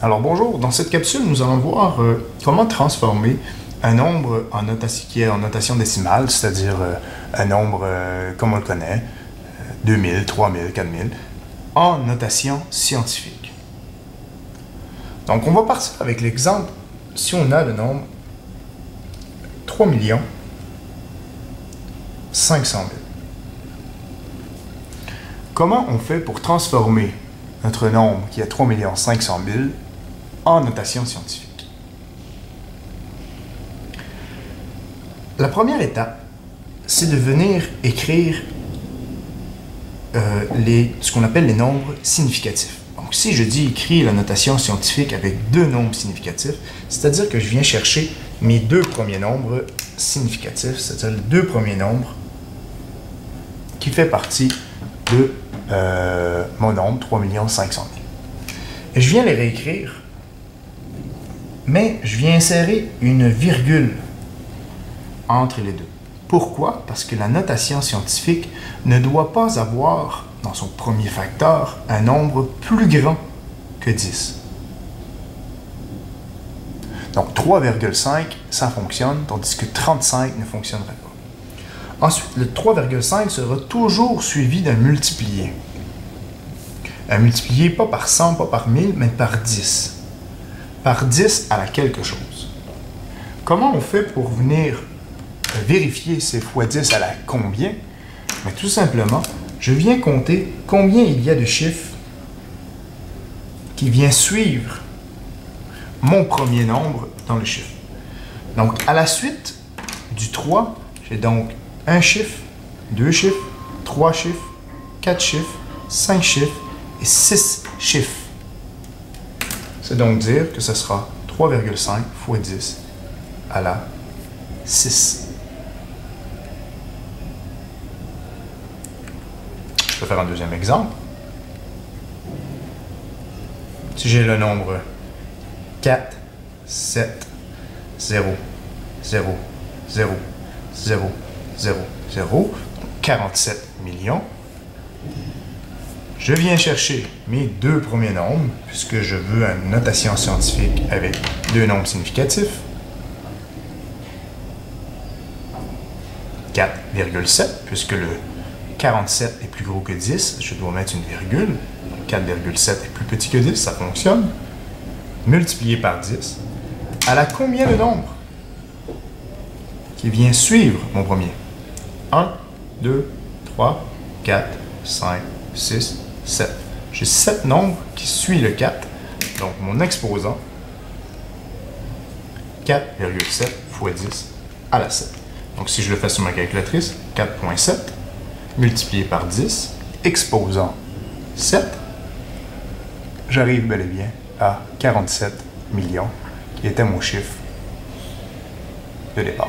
Alors bonjour, dans cette capsule, nous allons voir comment transformer un nombre qui est en notation décimale, c'est-à-dire un nombre comme on le connaît, 2000, 3000, 4000, en notation scientifique. Donc on va partir avec l'exemple, si on a le nombre 3 500 000. Comment on fait pour transformer notre nombre qui est 3 500 000 en notation scientifique? La première étape, c'est de venir écrire ce qu'on appelle les nombres significatifs. Donc si je dis écrire la notation scientifique avec deux nombres significatifs, c'est-à-dire que je viens chercher mes deux premiers nombres significatifs, c'est-à-dire les deux premiers nombres qui fait partie de mon nombre 3 500 000. Et je viens les réécrire, mais je viens insérer une virgule entre les deux. Pourquoi? Parce que la notation scientifique ne doit pas avoir, dans son premier facteur, un nombre plus grand que 10. Donc 3,5, ça fonctionne, tandis que 35 ne fonctionnerait pas. Ensuite, le 3,5 sera toujours suivi d'un multiplié. Un multiplié pas par 100, pas par 1000, mais par 10. Par 10 à la quelque chose. Comment on fait pour venir vérifier ces fois 10 à la combien? Mais tout simplement, je viens compter combien il y a de chiffres qui vient suivre mon premier nombre dans le chiffre. Donc, à la suite du 3, j'ai donc un chiffre, deux chiffres, trois chiffres, quatre chiffres, 5 chiffres et 6 chiffres. C'est donc dire que ce sera 3,5 fois 10 à la 6. Je peux faire un deuxième exemple. Si j'ai le nombre 4, 7, 0, 0, 0, 0, 0, 0, 47 millions, je viens chercher mes deux premiers nombres, puisque je veux une notation scientifique avec deux nombres significatifs. 4,7, puisque le 47 est plus gros que 10, je dois mettre une virgule. 4,7 est plus petit que 10, ça fonctionne. Multiplié par 10. À la combien de nombres qui vient suivre mon premier? 1, 2, 3, 4, 5, 6, 7. J'ai 7 nombres qui suivent le 4. Donc mon exposant, 4,7 fois 10 à la 7. Donc si je le fais sur ma calculatrice, 4,7 multiplié par 10, exposant 7, j'arrive bel et bien à 47 millions, qui était mon chiffre de départ.